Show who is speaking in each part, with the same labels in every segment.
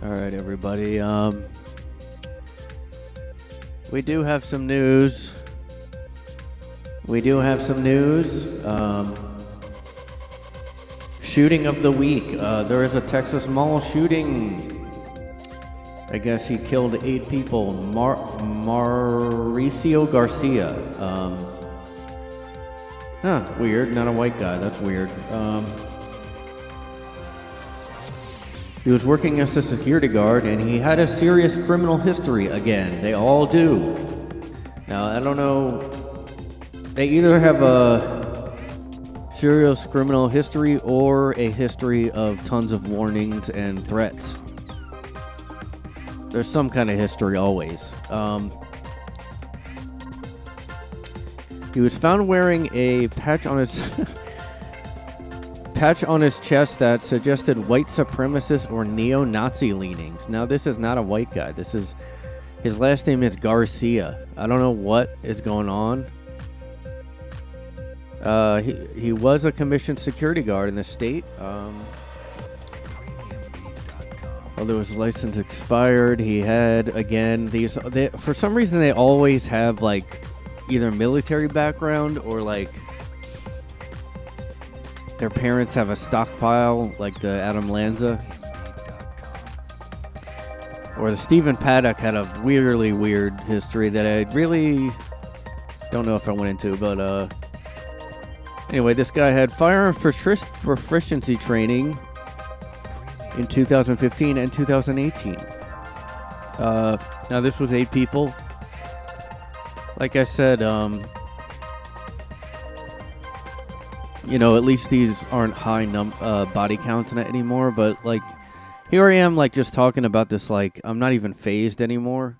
Speaker 1: All right, everybody. We do have some news. Shooting of the week. There is a Texas mall shooting. I guess he killed 8 people. Mauricio Garcia. Weird. Not a white guy. That's weird. He was working as a security guard, and he had a serious criminal history again. They all do. Now, I don't know. They either have a serious criminal history or a history of tons of warnings and threats. There's some kind of history always. He was found wearing a patch on his... chest that suggested white supremacist or neo-Nazi leanings. Now, this is not a white guy. His last name is Garcia. I don't know what is going on. He was a commissioned security guard in the state. Although his license expired, he had, again, for some reason they always have, like, either military background or, like, their parents have a stockpile, like the Adam Lanza. Or the Stephen Paddock had a weirdly weird history that I really don't know if I went into, but anyway, this guy had firearms proficiency training in 2015 and 2018. Now this was 8 people. Like I said, at least these aren't high body counts anymore, but, like, here I am, like, just talking about this, like, I'm not even phased anymore,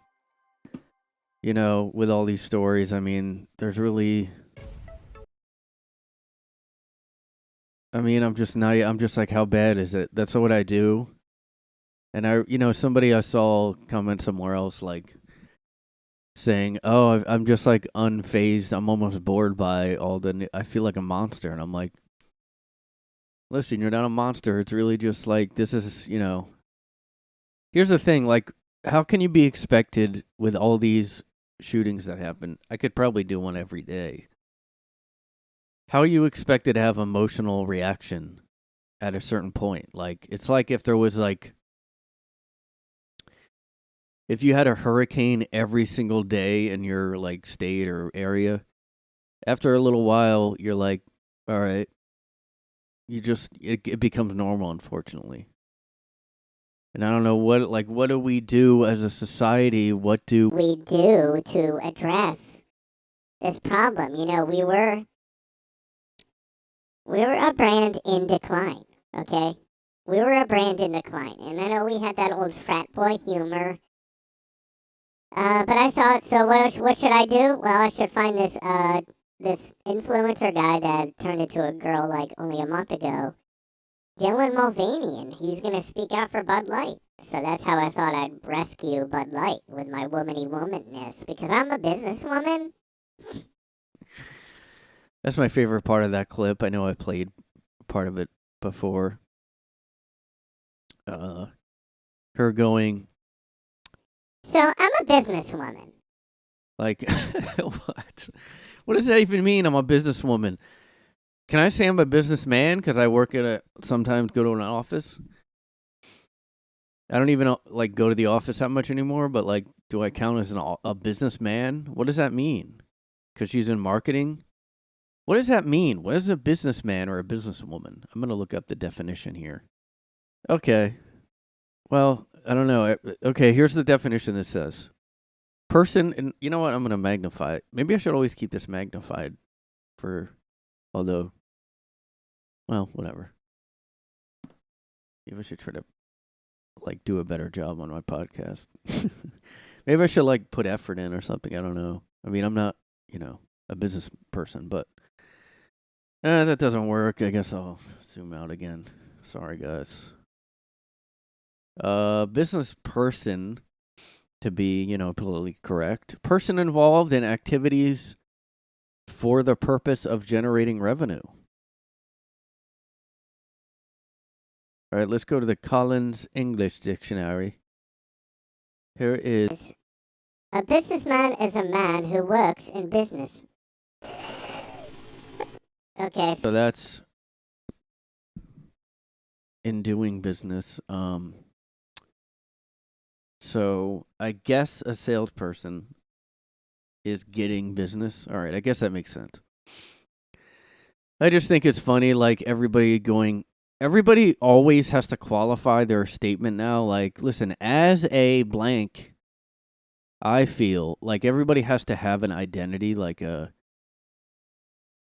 Speaker 1: with all these stories. I mean, there's really, I'm just like, how bad is it? That's what I do. And somebody I saw comment somewhere else, like, saying, "Oh, I'm just, like, unfazed. I'm almost bored by all I feel like a monster." And I'm like, listen, you're not a monster. It's really just, like, this is, Here's the thing, like, how can you be expected with all these shootings that happen? I could probably do one every day. How are you expected to have emotional reaction at a certain point? Like, it's like if there was, like, if you had a hurricane every single day in your, like, state or area, after a little while, you're like, all right, it becomes normal, unfortunately. And I don't know what do we do as a society? What do
Speaker 2: we do to address this problem? We were a brand in decline, okay? We were a brand in decline. And I know we had that old frat boy humor. But I thought, so what should I do? Well, I should find this influencer guy that turned into a girl, like, only a month ago. Dylan Mulvaney, and he's going to speak out for Bud Light. So that's how I thought I'd rescue Bud Light with my womany womanness, because I'm a businesswoman.
Speaker 1: That's my favorite part of that clip. I know I played part of it before. Her going,
Speaker 2: so I'm a businesswoman.
Speaker 1: Like, what? What does that even mean? I'm a businesswoman. Can I say I'm a businessman because I work sometimes go to an office? I don't even, like, go to the office that much anymore, but, like, do I count as a businessman? What does that mean? Because she's in marketing? What does that mean? What is a businessman or a businesswoman? I'm going to look up the definition here. Okay. Well, I don't know. Okay, here's the definition that says. Person, and you know what? I'm going to magnify it. Maybe I should always keep this magnified although, well, whatever. Maybe I should try to, like, do a better job on my podcast. Maybe I should, like, put effort in or something. I don't know. I mean, I'm not, a business person, but that doesn't work. I guess I'll zoom out again. Sorry, guys. Business person, to be, politically correct. Person involved in activities for the purpose of generating revenue. All right, let's go to the Collins English Dictionary. Here is...
Speaker 2: A businessman is a man who works in business. Okay.
Speaker 1: So that's in doing business. So I guess a salesperson is getting business. All right, I guess that makes sense. I just think it's funny, like everybody always has to qualify their statement now. Like, listen, as a blank, I feel like everybody has to have an identity, like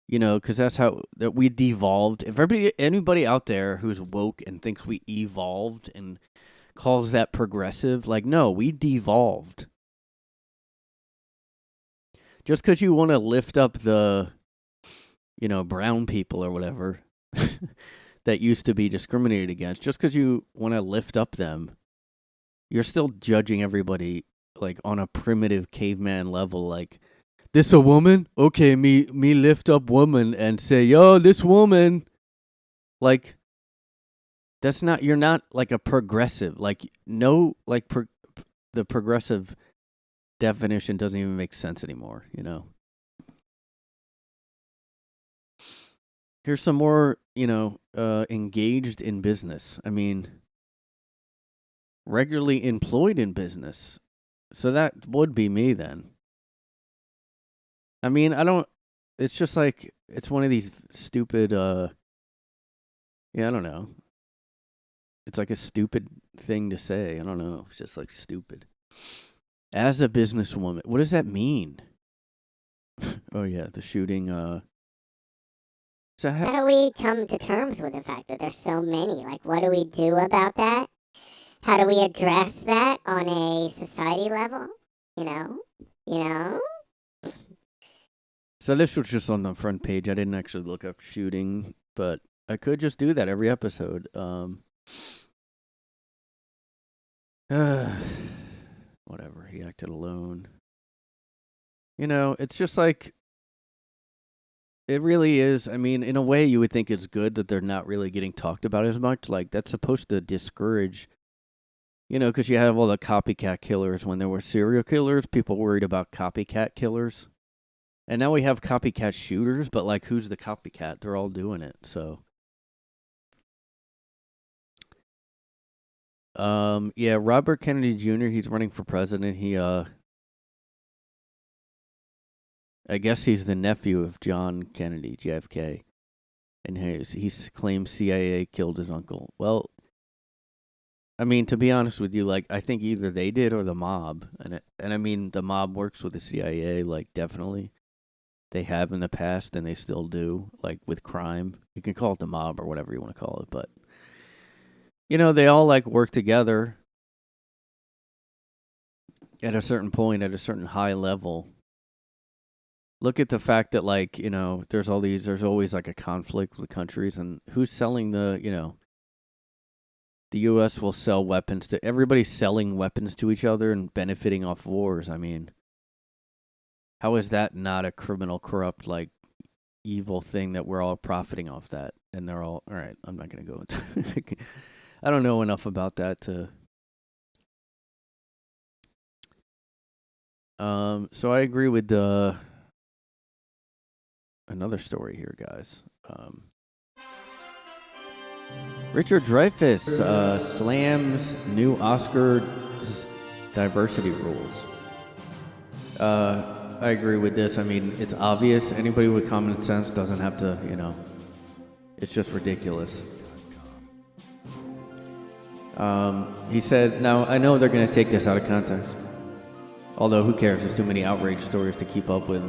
Speaker 1: because that's how that we devolved. If anybody out there who's woke and thinks we evolved and calls that progressive, like, no, we devolved. Just because you want to lift up the, brown people or whatever that used to be discriminated against, just because you want to lift up them, you're still judging everybody like on a primitive caveman level. Like, this a woman? Okay, me lift up woman and say, yo, this woman. Like, that's not, you're not like a progressive. Like, no, like the progressive definition doesn't even make sense anymore, Here's some more, engaged in business. I mean, regularly employed in business. So that would be me then. I mean, it's just like, it's one of these stupid, I don't know. It's like a stupid thing to say. I don't know. It's just like stupid. As a businesswoman, what does that mean? Oh yeah, the shooting, So
Speaker 2: how do we come to terms with the fact that there's so many? Like, what do we do about that? How do we address that on a society level?
Speaker 1: So this was just on the front page. I didn't actually look up shooting, but I could just do that every episode. Whatever. He acted alone. It's just like, it really is. I mean, in a way, you would think it's good that they're not really getting talked about as much. Like, that's supposed to discourage, because you have all the copycat killers. When there were serial killers, people worried about copycat killers. And now we have copycat shooters, but, like, who's the copycat? They're all doing it, so. Yeah, Robert Kennedy Jr., he's running for president. He, I guess he's the nephew of John Kennedy, JFK. And he claims CIA killed his uncle. Well, I mean, to be honest with you, like, I think either they did or the mob. And I mean, the mob works with the CIA, like, definitely. They have in the past, and they still do, like, with crime. You can call it the mob or whatever you want to call it, but, they all, like, work together at a certain point, at a certain high level. Look at the fact that, like, there's always, like, a conflict with countries, and who's selling the U.S. will sell weapons to, everybody's selling weapons to each other and benefiting off wars. I mean, how is that not a criminal, corrupt, like, evil thing that we're all profiting off that? And they're all right, I'm not going to go into I don't know enough about that to... So I agree with another story here, guys. Richard Dreyfuss slams new Oscars diversity rules. I agree with this. I mean, it's obvious. Anybody with common sense doesn't have to, it's just ridiculous. He said, now, I know they're going to take this out of context. Although, who cares? There's too many outrage stories to keep up with.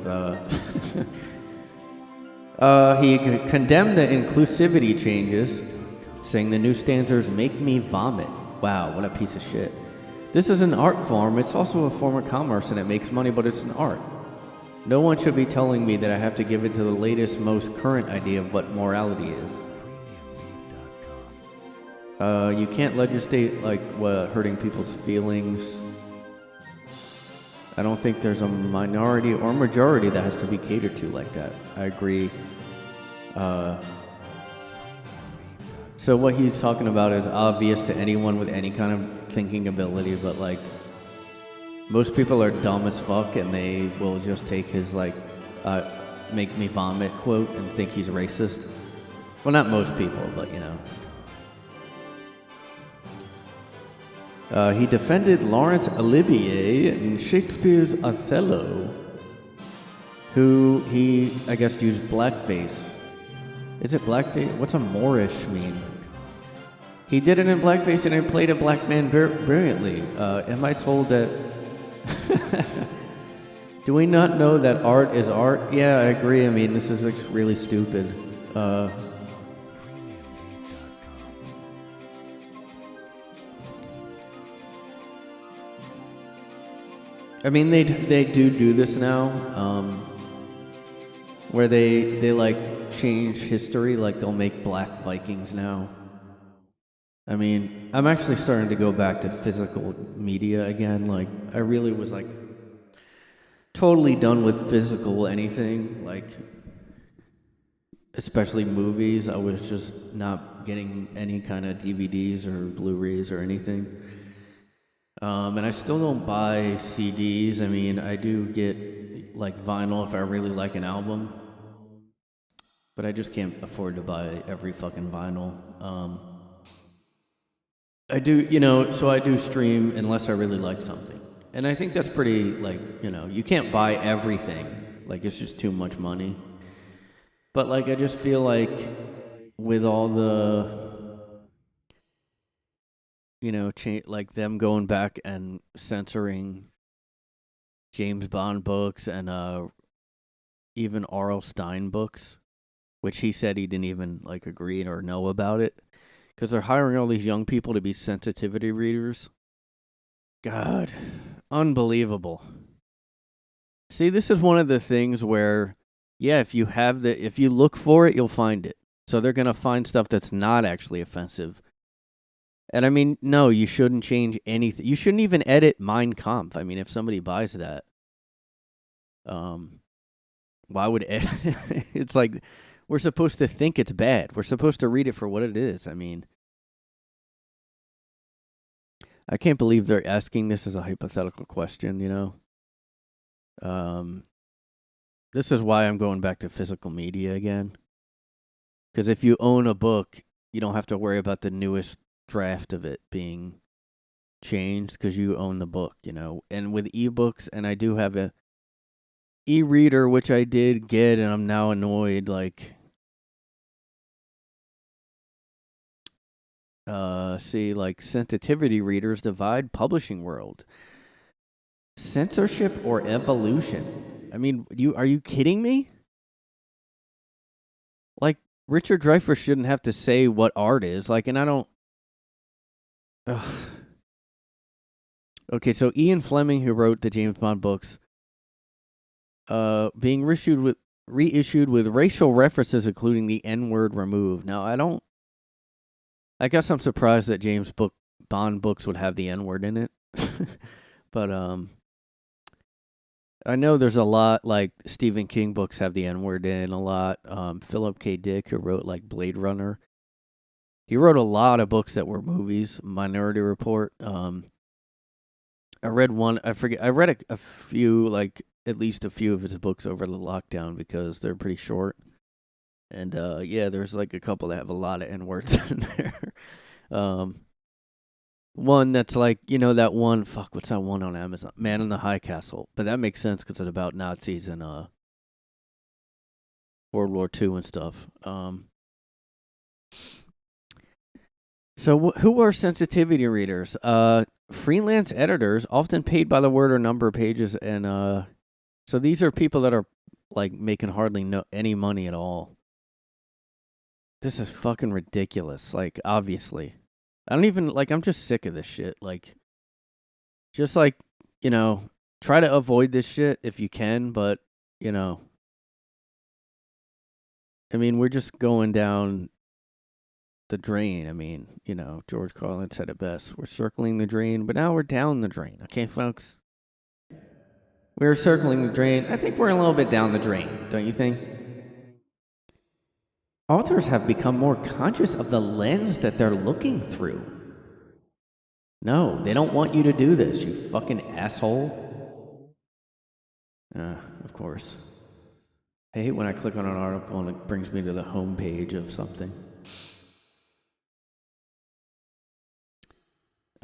Speaker 1: He condemned the inclusivity changes, saying the new standards make me vomit. Wow, what a piece of shit. This is an art form. It's also a form of commerce, and it makes money, but it's an art. No one should be telling me that I have to give in to the latest, most current idea of what morality is. You can't legislate, like, hurting people's feelings. I don't think there's a minority or majority that has to be catered to like that. I agree. So what he's talking about is obvious to anyone with any kind of thinking ability, but like most people are dumb as fuck and they will just take his like make me vomit quote and think he's racist. Well, not most people, but you know. He defended Laurence Olivier in Shakespeare's Othello, who he, I guess, used blackface. Is it blackface? What's a Moorish mean? He did it in blackface and it played a black man brilliantly. Am I told that... Do we not know that art is art? Yeah, I agree. I mean, this is really stupid. I mean, they do this now, where they like change history, like they'll make black Vikings now. I mean, I'm actually starting to go back to physical media again. Like, I really was like totally done with physical anything, like especially movies. I was just not getting any kind of DVDs or Blu-rays or anything. And I still don't buy CDs. I mean, I do get like vinyl if I really like an album, but I just can't afford to buy every fucking vinyl. I do, you know, so I do stream unless I really like something. And I think that's pretty, like, you know, you can't buy everything. Like, it's just too much money. But, like, I just feel like with all the, you know, like them going back and censoring James Bond books and even R.L. Stein books, which he said he didn't even, like, agree or know about it. Because they're hiring all these young people to be sensitivity readers. God, unbelievable. See, this is one of the things where, yeah, if you look for it, you'll find it. So they're going to find stuff that's not actually offensive. And I mean, no, you shouldn't change anything. You shouldn't even edit Mein Kampf. I mean, if somebody buys that, why would it's like, we're supposed to think it's bad. We're supposed to read it for what it is. I mean, I can't believe they're asking this as a hypothetical question, you know? This is why I'm going back to physical media again. Because if you own a book, you don't have to worry about the newest draft of it being changed because you own the book, you know? And with ebooks, and I do have a e-reader, which I did get, and I'm now annoyed, like... see, like, sensitivity readers divide publishing world. Censorship or evolution? I mean, are you kidding me? Like, Richard Dreyfuss shouldn't have to say what art is. Like, and I don't... Ugh. Okay, so Ian Fleming, who wrote the James Bond books, being reissued with racial references, including the N-word removed. Now, I guess I'm surprised that James Bond books would have the N-word in it. But, I know there's a lot, like, Stephen King books have the N-word in a lot. Philip K. Dick, who wrote, like, Blade Runner, he wrote a lot of books that were movies. Minority Report. I read one, I forget, I read a few, like, at least a few of his books over the lockdown because they're pretty short. And, yeah, there's, like, a couple that have a lot of N-words in there. One that's like, you know, that one, what's that one on Amazon? Man in the High Castle. But that makes sense because it's about Nazis and World War II and stuff. So who are sensitivity readers? Freelance editors, often paid by the word or number of pages. And so these are people that are, like, making hardly any money at all. This is fucking ridiculous, like, obviously. I don't even, like, I'm just sick of this shit. Like, just, like, you know, try to avoid this shit if you can, but, you know. I mean, we're just going down the drain. I mean, you know, George Carlin said it best. We're circling the drain, but now we're down the drain. Okay, folks? We're circling the drain. I think we're a little bit down the drain, don't you think? authors have become more conscious of the lens that they're looking through. No, they don't want you to do this, you fucking asshole. Of course. I hate when I click on an article and it brings me to the home page of something.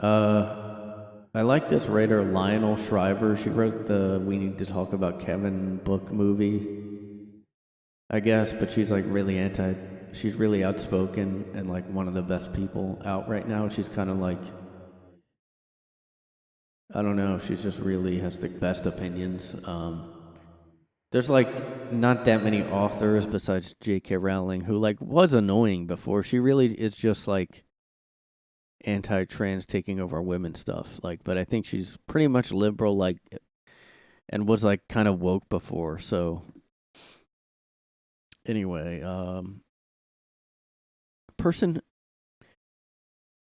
Speaker 1: I like this writer, Lionel Shriver. She wrote the We Need to Talk About Kevin book movie, I guess, but she's like she's really outspoken and like one of the best people out right now. She's kind of like, I don't know, she's just really has the best opinions. There's like not that many authors besides J.K. Rowling who like was annoying before. She really is just like anti-trans taking over women stuff. Like, but I think she's pretty much liberal, like, and was like kind of woke before. So anyway, person.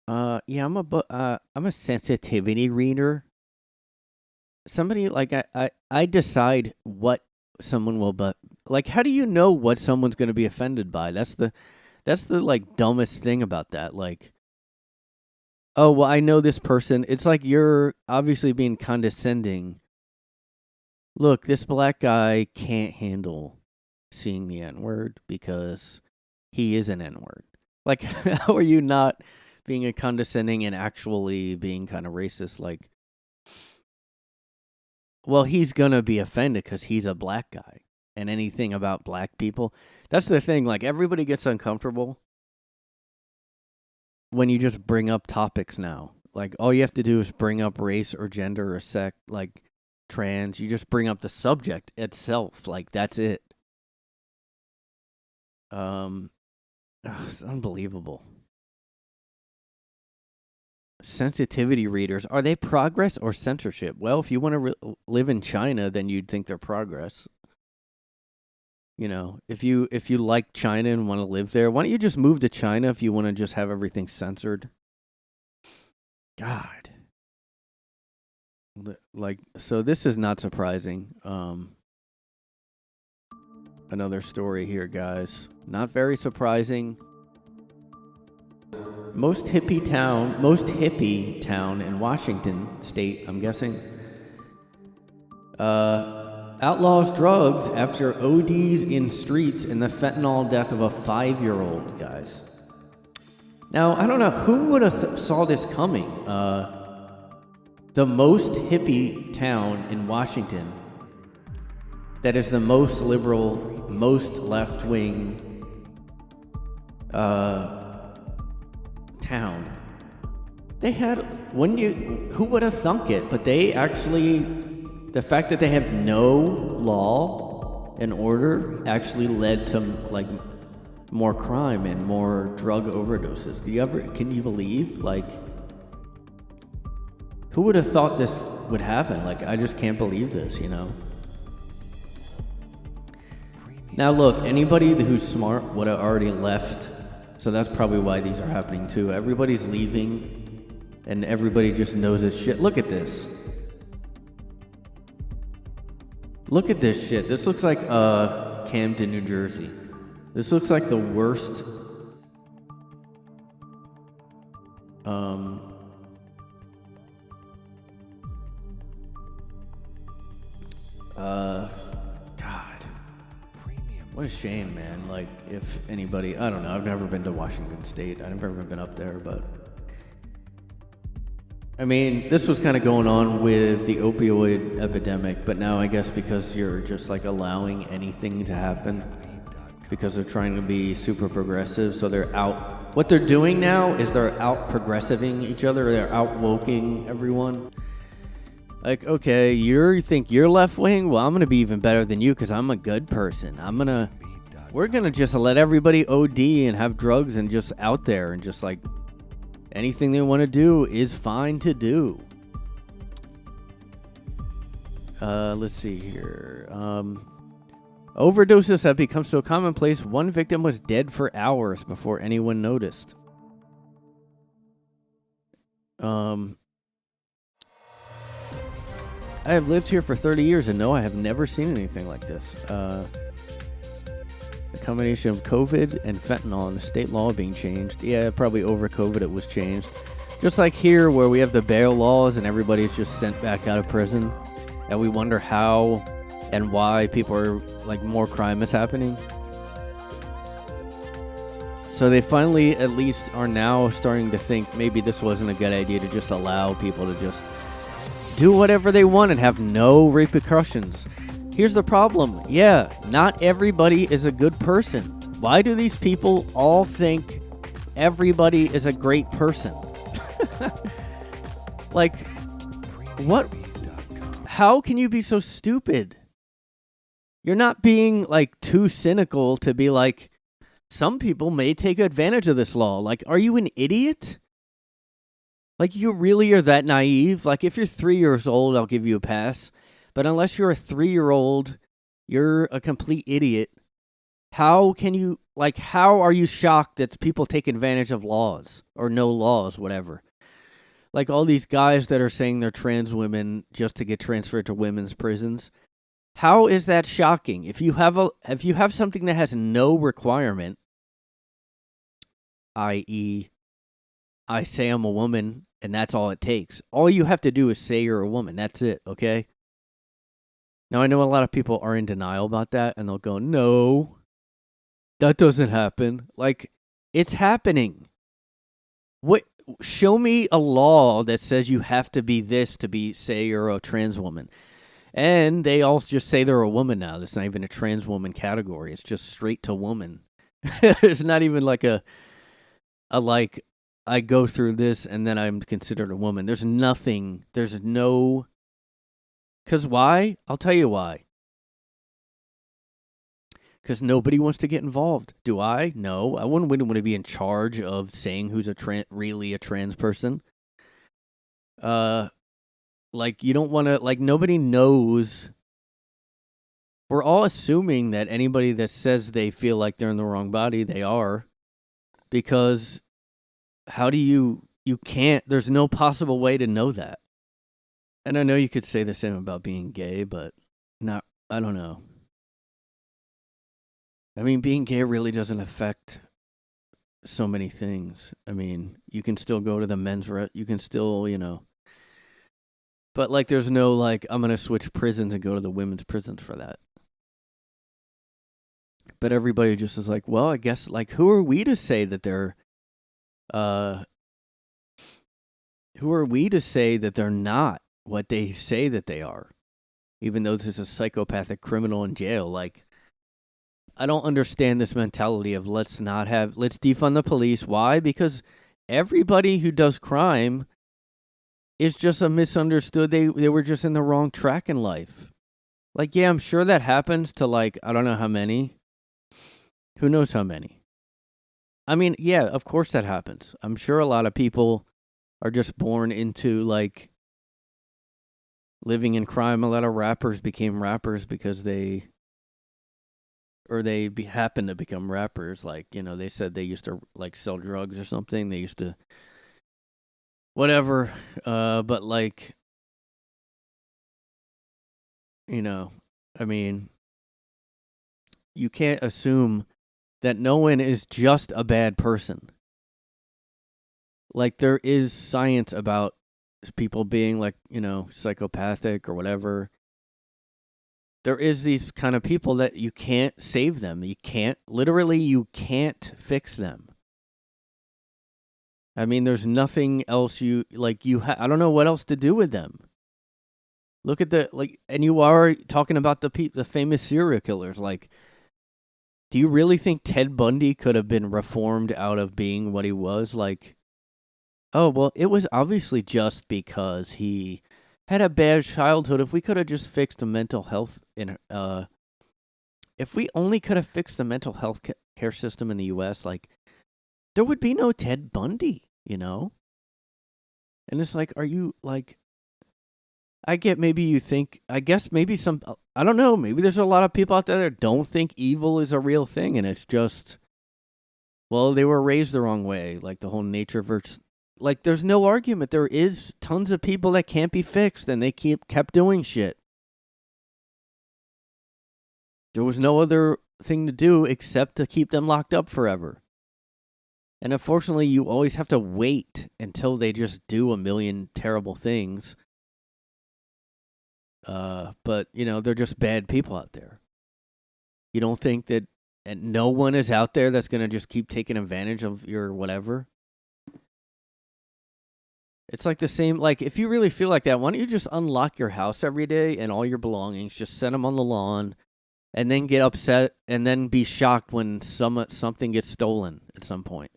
Speaker 1: Yeah, I'm a sensitivity reader. Somebody like I decide what someone will, but like, how do you know what someone's going to be offended by? That's the like dumbest thing about that. Like, oh well, I know this person. It's like you're obviously being condescending. Look, this black guy can't handle seeing the N-word because he is an N-word. Like, how are you not being a condescending and actually being kind of racist? Like, well, he's gonna be offended because he's a black guy, and anything about black people. That's the thing. Like, everybody gets uncomfortable when you just bring up topics now. Like, all you have to do is bring up race or gender or sex, like trans. You just bring up the subject itself. Like, that's it. It's unbelievable. Sensitivity readers, are they progress or censorship? Well, if you want to live in China, then you'd think they're progress. You know, if you like China and want to live there, why don't you just move to China if you want to just have everything censored? God. Like, so this is not surprising. Another story here, guys. Not very surprising. Most hippie town in Washington state, I'm guessing, outlaws drugs after ODs in streets in the fentanyl death of a 5-year-old, guys. Now, I don't know, who would have saw this coming? The most hippie town in Washington, that is the most liberal, most left-wing town. They had, who would have thunk it? But they actually, the fact that they have no law and order actually led to like more crime and more drug overdoses. Can you believe? Like, who would have thought this would happen? Like, I just can't believe this, you know? Now look, anybody who's smart would have already left. So that's probably why these are happening too. Everybody's leaving, and everybody just knows this shit. Look at this. Look at this shit. This looks like Camden, New Jersey. This looks like the worst. God. What a shame, man. Like, if anybody, I don't know, I've never been to Washington State. I've never been up there, but I mean, this was kind of going on with the opioid epidemic, but now I guess because you're just like allowing anything to happen because they're trying to be super progressive, so they're out. What they're doing now is they're out progressiving each other. They're out woking everyone. Like, okay, you think you're left wing? Well, I'm gonna be even better than you because I'm a good person. We're gonna just let everybody OD and have drugs and just out there and just like anything they want to do is fine to do. Let's see here. Overdoses have become so commonplace, one victim was dead for hours before anyone noticed. I have lived here for 30 years and no, I have never seen anything like this. combination of COVID and fentanyl and the state law being changed. Yeah, probably over COVID it was changed. Just like here where we have the bail laws and everybody's just sent back out of prison. And we wonder how and why people are, like, more crime is happening. So they finally at least are now starting to think maybe this wasn't a good idea to just allow people to just do whatever they want and have no repercussions. Here's the problem. Yeah, not everybody is a good person. Why do these people all think everybody is a great person? Like, what? How can you be so stupid? You're not being, like, too cynical to be like, some people may take advantage of this law. Like, are you an idiot? Like, you really are that naive? Like, if you're 3 years old, I'll give you a pass. But unless you're a 3-year-old, you're a complete idiot. How can you, like, how are you shocked that people take advantage of laws or no laws, whatever? Like all these guys that are saying they're trans women just to get transferred to women's prisons. How is that shocking? If you have something that has no requirement, i.e., I say I'm a woman and that's all it takes. All you have to do is say you're a woman. That's it, okay? Now, I know a lot of people are in denial about that, and they'll go, no, that doesn't happen. Like, it's happening. What? Show me a law that says you have to be this to say you're a trans woman. And they all just say they're a woman now. That's not even a trans woman category. It's just straight to woman. It's not even like a like, I go through this and then I'm considered a woman. There's nothing. There's no. Because why? I'll tell you why. Because nobody wants to get involved. Do I? No. I wouldn't want to be in charge of saying who's really a trans person. Like, you don't want to, like, nobody knows. We're all assuming that anybody that says they feel like they're in the wrong body, they are. Because how do you can't, there's no possible way to know that. And I know you could say the same about being gay, but not, I don't know. I mean, being gay really doesn't affect so many things. I mean, you can still go to the men's you can still, but, like, there's no, like, I'm going to switch prisons and go to the women's prisons for that. But everybody just is like, well, I guess, like, who are we to say that they're, who are we to say that they're not what they say that they are? Even though this is a psychopathic criminal in jail, like, I don't understand this mentality of let's defund the police. Why? Because everybody who does crime is just a misunderstood. They were just in the wrong track in life. Like, yeah, I'm sure that happens to, like, I don't know how many. Who knows how many? I mean, yeah, of course that happens. I'm sure a lot of people are just born into, like, living in crime. A lot of rappers became rappers because they happen to become rappers. Like, they said they used to, like, sell drugs or something. They used to, whatever. But, like, I mean, you can't assume that no one is just a bad person. Like, there is science about people being, like, psychopathic or whatever. There is these kind of people that you can't save them. You can't fix them. I mean, there's nothing else I don't know what else to do with them. Look at and you are talking about the famous serial killers. Like, do you really think Ted Bundy could have been reformed out of being what he was? Like, oh, well, it was obviously just because he had a bad childhood. If we could have just fixed the mental health if we only could have fixed the mental health care system in the U.S., like, there would be no Ted Bundy, And it's like, are you, like, I get maybe you think, I guess maybe I don't know, maybe there's a lot of people out there that don't think evil is a real thing, and it's just, well, they were raised the wrong way, like the whole nature versus, like, there's no argument. There is tons of people that can't be fixed, and they kept doing shit. There was no other thing to do except to keep them locked up forever. And unfortunately, you always have to wait until they just do a million terrible things. But, they're just bad people out there. You don't think that no one is out there that's going to just keep taking advantage of your whatever? It's like the same, like, if you really feel like that, why don't you just unlock your house every day and all your belongings, just set them on the lawn, and then get upset, and then be shocked when something gets stolen at some point.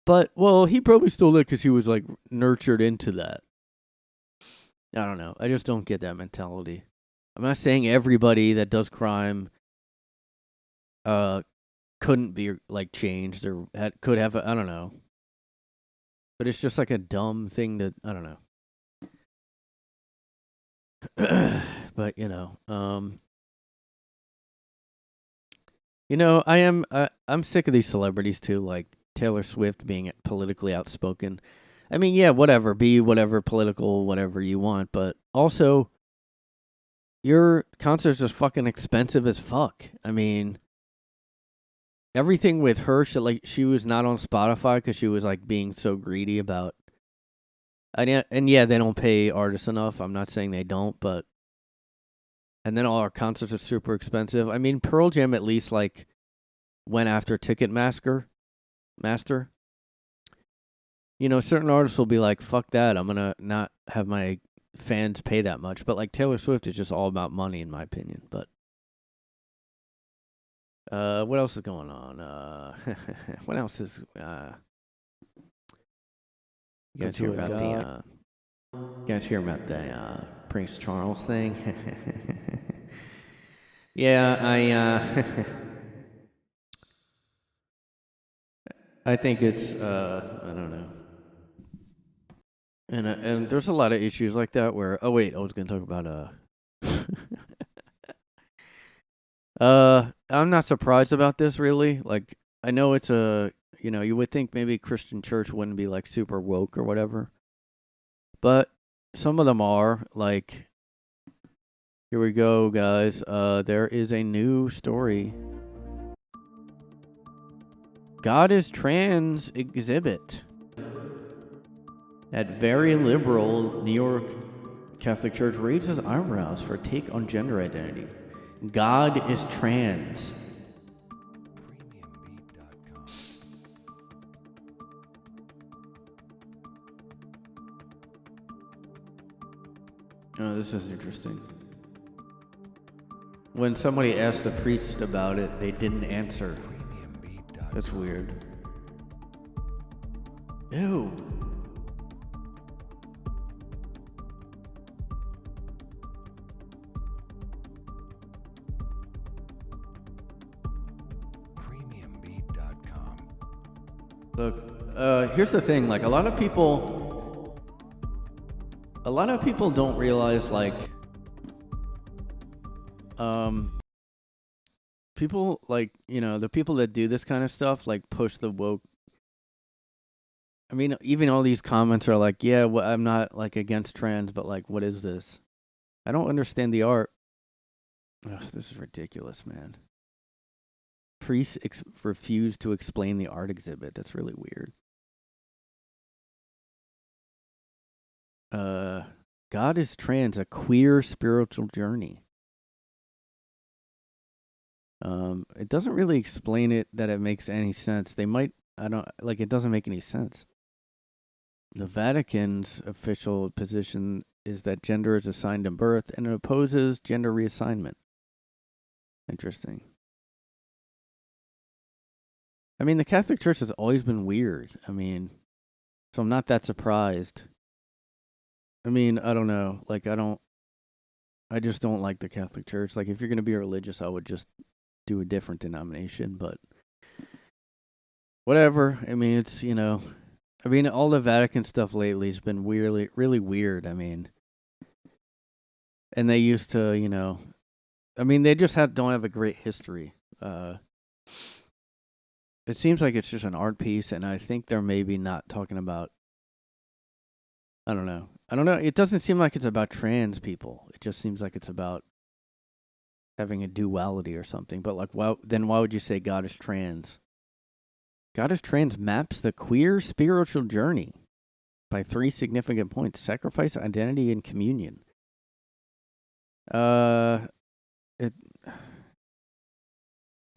Speaker 1: But, well, he probably stole it because he was, like, nurtured into that. I don't know. I just don't get that mentality. I'm not saying everybody that does crime couldn't be, like, changed or could have, I don't know. But it's just like a dumb thing that, I don't know. But, I'm sick of these celebrities too, like Taylor Swift being politically outspoken. I mean, yeah, whatever, be whatever political, whatever you want, but also, your concerts are fucking expensive as fuck. I mean, everything with her, she was not on Spotify because she was like being so greedy about. And yeah, they don't pay artists enough. I'm not saying they don't, but. And then all our concerts are super expensive. I mean, Pearl Jam at least like went after Ticketmaster. Certain artists will be like, fuck that, I'm gonna not have my fans pay that much. But like Taylor Swift is just all about money, in my opinion. But what else is going on? What else is you guys hear about the Prince Charles thing? Yeah, I think it's I don't know. And there's a lot of issues like that where I was going to talk about I'm not surprised about this really. Like I know it's you would think maybe Christian church wouldn't be like super woke or whatever. But some of them are. Like here we go, guys. There is a new story. God is trans exhibit at very liberal New York Catholic Church raises eyebrows for take on gender identity. God is trans. Oh, this is interesting. When somebody asked the priest about it, they didn't answer. That's weird. Ew. Look, here's the thing, like a lot of people don't realize, like, people, like, the people that do this kind of stuff, like, push the woke. I mean, even all these comments are like, yeah, I'm not, like, against trans, but, like, what is this? I don't understand the art. Ugh, this is ridiculous, man. Priests refuse to explain the art exhibit. That's really weird. God is trans, a queer spiritual journey. It doesn't really explain it that it makes any sense. It doesn't make any sense. The Vatican's official position is that gender is assigned in birth and it opposes gender reassignment. Interesting. I mean, the Catholic Church has always been weird. I mean, so I'm not that surprised. I mean, I don't know. Like, I just don't like the Catholic Church. Like, if you're going to be religious, I would just do a different denomination, but whatever. I mean, it's, all the Vatican stuff lately has been really, really weird. I mean, and they used to, they just don't have a great history. It seems like it's just an art piece, and I think they're maybe not talking about, I don't know. It doesn't seem like it's about trans people. It just seems like it's about having a duality or something. But like, why would you say God is trans? God is trans maps the queer spiritual journey by 3 significant points: sacrifice, identity, and communion. It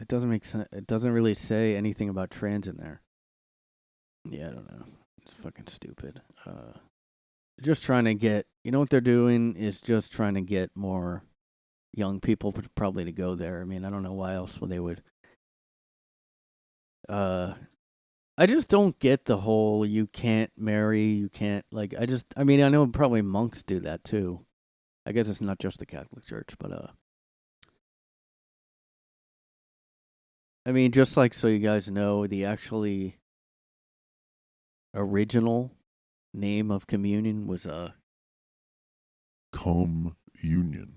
Speaker 1: doesn't make sense. It doesn't really say anything about trans in there. Yeah, I don't know. It's fucking stupid. Just trying to get, what they're doing is just trying to get more young people probably to go there. I mean, I don't know why else they would. I just don't get the whole you can't marry, you can't, like, I know probably monks do that too. I guess it's not just the Catholic Church, but, I mean, just like so you guys know, the actually original name of communion was,
Speaker 3: Come union.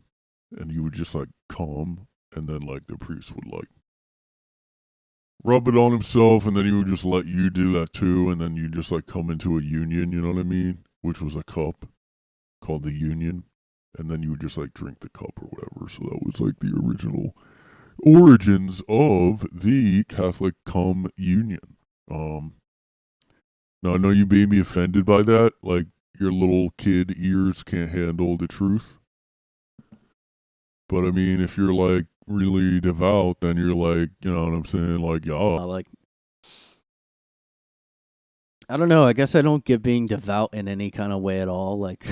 Speaker 3: And you would just, like, come, and then, like, the priest would, like, rub it on himself, and then he would just let you do that too, and then you just, like, come into a union, you know what I mean? Which was a cup called the union, and then you would just, like, drink the cup or whatever. So that was, like, the original origins of the Catholic cum union. Now I know you made me offended by that, like, your little kid ears can't handle the truth. But I mean, if you're, like, really devout, then you're like, you know what I'm saying? Like, yeah.
Speaker 1: I don't know. I guess I don't get being devout in any kind of way at all. Like,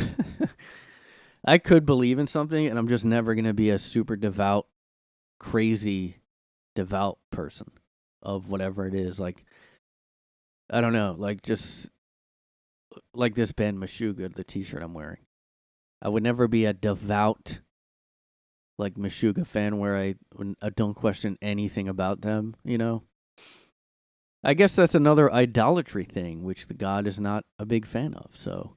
Speaker 1: I could believe in something, and I'm just never going to be a super devout, crazy devout person of whatever it is. Like, I don't know. Like, just like this band Meshuggah, the t-shirt I'm wearing. I would never be a devout, like, Meshuggah fan where I don't question anything about them, I guess that's another idolatry thing, which the God is not a big fan of. So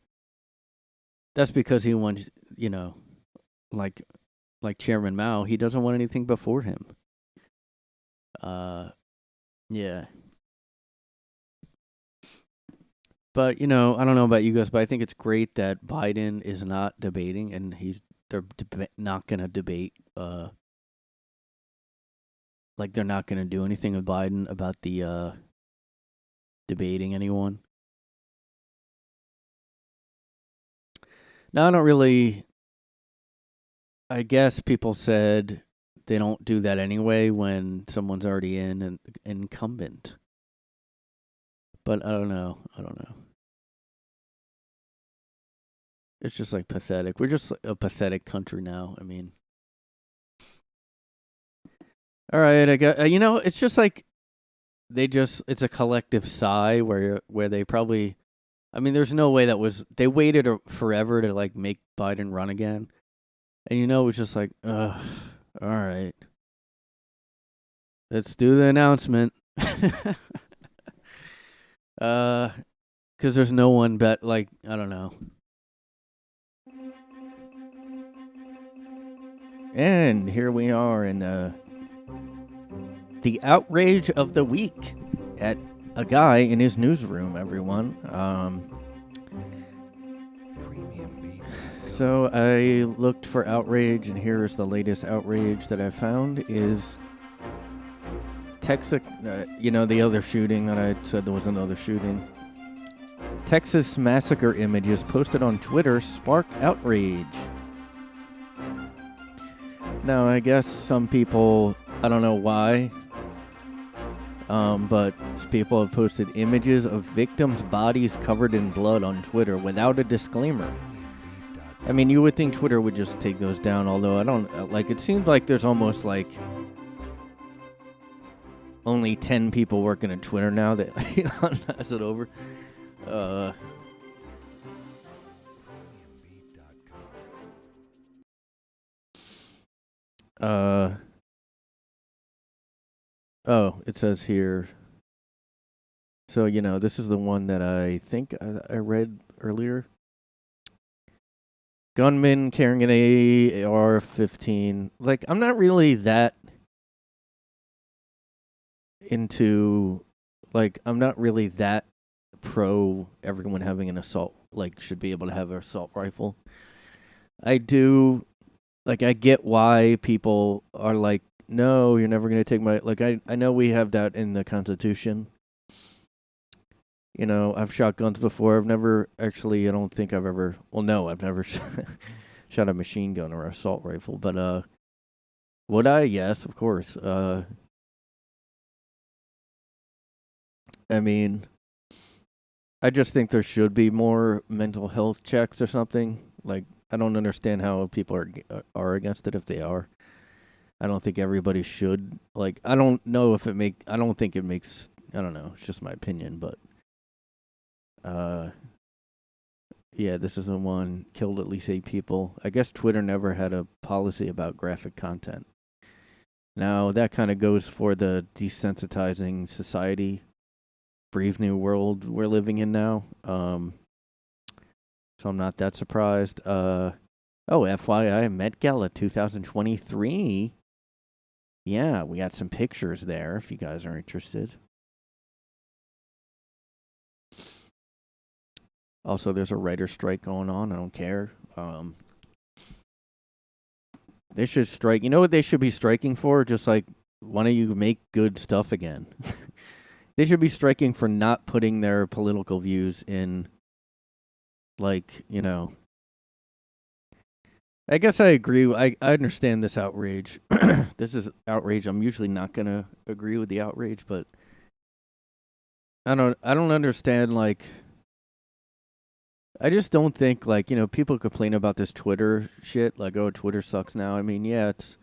Speaker 1: that's because he wants, like Chairman Mao, he doesn't want anything before him. Yeah. But, I don't know about you guys, but I think it's great that Biden is not debating, and they're not going to debate. Like, they're not going to do anything with Biden about the debating anyone. No, I don't really. I guess people said they don't do that anyway when someone's already in an incumbent. But I don't know. It's just like pathetic. We're just a pathetic country now. I mean, all right. I got. It's just like it's a collective sigh where they probably. I mean, there's no way they waited forever to, like, make Biden run again. And it was just like, ugh, all right. Let's do the announcement. Because there's no one I don't know. And here we are in the outrage of the week at a guy in his newsroom, everyone. So I looked for outrage, and here is the latest outrage that I found is Texas, the other shooting that I said there was another shooting. Texas massacre images posted on Twitter spark outrage. Now, I guess some people, I don't know why, but people have posted images of victims' bodies covered in blood on Twitter without a disclaimer. I mean, you would think Twitter would just take those down, although I don't, it seems like there's almost, only 10 people working at Twitter now that Elon has it over. Oh, it says here. So, this is the one that I think I read earlier. Gunman carrying an AR-15. Like, I'm not really that into, I'm not really that pro everyone having an assault, should be able to have an assault rifle. I do like, I get why people are like, no, you're never going to take my, like, I know we have that in the Constitution. You know, I've shot guns before. I've never actually, I don't think I've ever, well, no, I've never shot a machine gun or assault rifle. But, would I? Yes, of course. I mean, I just think there should be more mental health checks or something. Like, I don't understand how people are against it if they are. I don't think everybody should. Like, I don't know if I don't think it makes, I don't know. It's just my opinion, but yeah, this is the one killed at least 8 people. I guess Twitter never had a policy about graphic content. Now, that kind of goes for the desensitizing society, brave new world we're living in now. So I'm not that surprised. Oh, FYI, Met Gala 2023. Yeah, we got some pictures there if you guys are interested. Also, there's a writer's strike going on. I don't care. They should strike. You know what they should be striking for? Just like, why don't you make good stuff again? They should be striking for not putting their political views in, like, you know. I guess I agree. I understand this outrage. This is outrage. I'm usually not going to agree with the outrage, but I don't understand, like, I just don't think, like, you know, people complain about this Twitter shit, like, oh, Twitter sucks now. I mean, yeah, it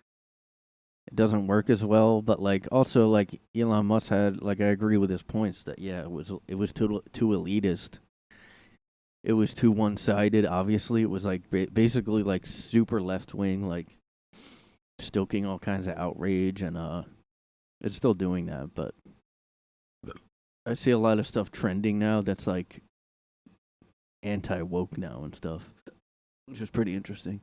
Speaker 1: doesn't work as well, but, like, also, like, Elon Musk had, like, I agree with his points that, yeah, it was too elitist. It was too one-sided, obviously. It was, like, basically, like, super left-wing, like, stoking all kinds of outrage, and it's still doing that, but I see a lot of stuff trending now that's, like, anti-woke now and stuff, which is pretty interesting.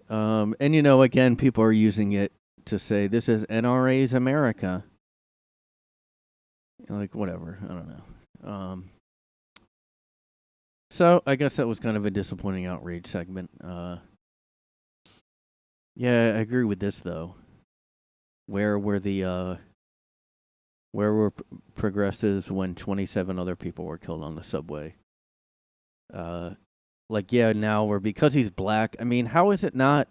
Speaker 1: And, you know, again, people are using it to say this is NRA's America. Like, whatever. I don't know. So I guess that was kind of a disappointing outrage segment. Yeah, I agree with this though. Where were progressives when 27 other people were killed on the subway? Like, yeah, now because he's black. I mean, how is it not?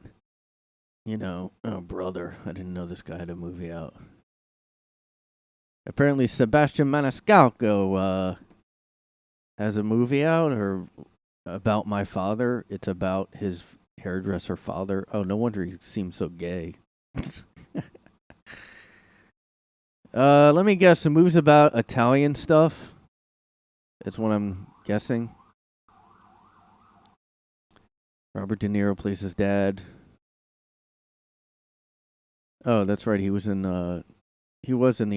Speaker 1: You know, oh brother, I didn't know this guy had a movie out. Apparently, Sebastian Maniscalco has a movie out, or about my father. It's about his hairdresser father. Oh, no wonder he seems so gay. Let me guess. The movie's about Italian stuff. That's what I'm guessing. Robert De Niro plays his dad. Oh, that's right. He was in The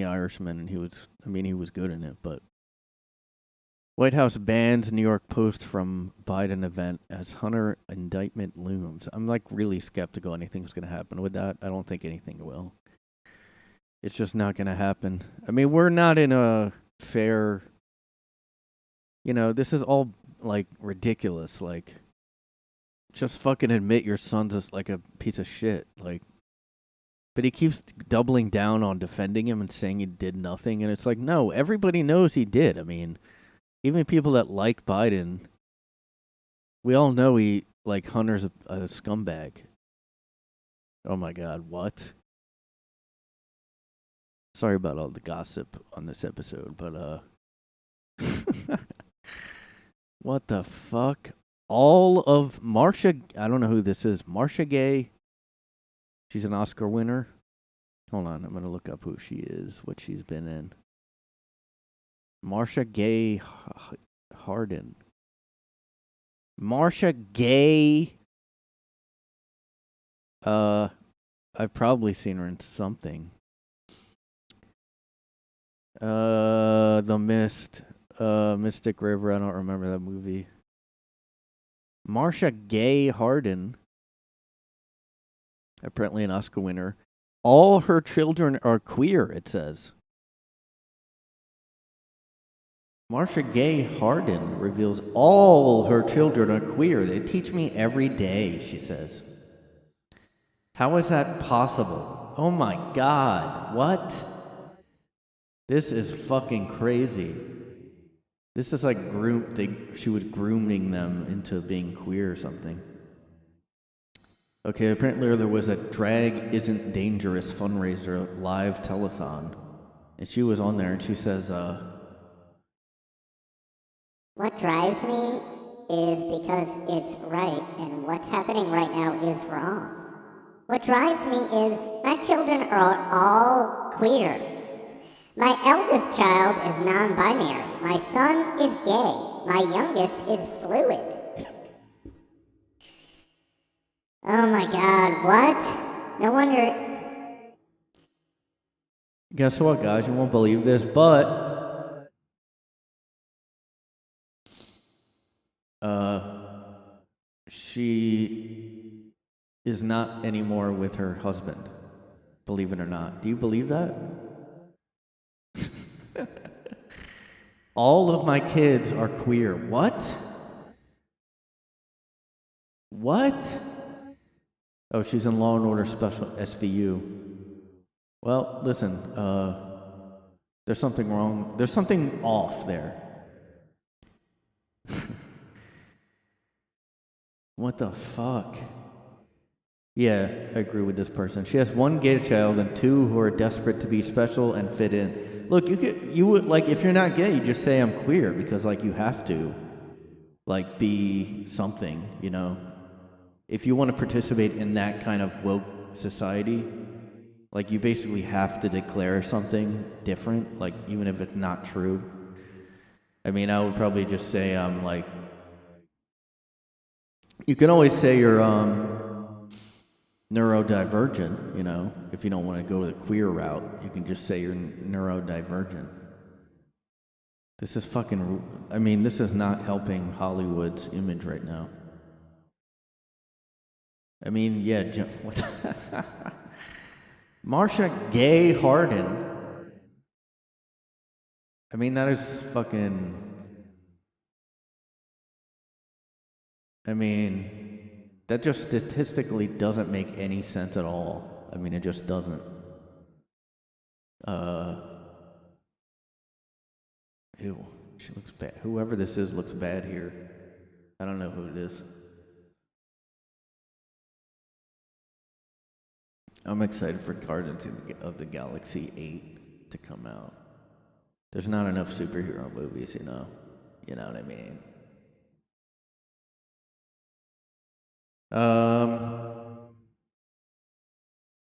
Speaker 1: Irishman, and he was good in it, but White House bans New York Post from Biden event as Hunter indictment looms. I'm, like, really skeptical anything's going to happen with that. I don't think anything will. It's just not going to happen. I mean, we're not in a fair, you know, this is all, like, ridiculous. Like, just fucking admit your son's like a piece of shit. Like, but he keeps doubling down on defending him and saying he did nothing. And it's like, no, everybody knows he did. I mean, even people that like Biden, we all know Hunter's a scumbag. Oh my God, what? Sorry about all the gossip on this episode, but what the fuck? All of Marsha, I don't know who this is. Marsha Gay. She's an Oscar winner. Hold on, I'm gonna look up who she is, what she's been in. Marsha Gay Harden. Marsha Gay. I've probably seen her in something. The Mist. Mystic River. I don't remember that movie. Marsha Gay Harden. Apparently an Oscar winner. All her children are queer, it says. Marcia Gay Harden reveals all her children are queer. They teach me every day, she says. How is that possible? Oh my god, what? This is fucking crazy. This is like she was grooming them into being queer or something. Okay, apparently there was a Drag Isn't Dangerous fundraiser live telethon. And she was on there and she says,
Speaker 2: What drives me is because it's right, and what's happening right now is wrong. What drives me is my children are all queer. My eldest child is non-binary. My son is gay. My youngest is fluid. Oh my god, what? No wonder.
Speaker 1: guess what, guys? You won't believe this, but she is not anymore with her husband. Believe it or not. Do you believe that? All of my kids are queer. What? What? Oh, she's in Law and Order Special SVU. Well, listen, there's something wrong. There's something off there. What the fuck? Yeah, I agree with this person. She has one gay child and two who are desperate to be special and fit in. Look, you would like if you're not gay, you just say I'm queer because like you have to, like be something, you know. If you want to participate in that kind of woke society, like you basically have to declare something different, like even if it's not true. I mean, I would probably just say I'm like. You can always say you're neurodivergent, you know, if you don't want to go the queer route, you can just say you're neurodivergent. This is fucking, I mean, this is not helping Hollywood's image right now. I mean, yeah, what? Marcia Gay Harden. I mean, that is fucking, I mean, that just statistically doesn't make any sense at all. I mean, it just doesn't. Ew, she looks bad. Whoever this is looks bad here. I don't know who it is. I'm excited for Guardians of the Galaxy 8 to come out. There's not enough superhero movies, you know. You know what I mean?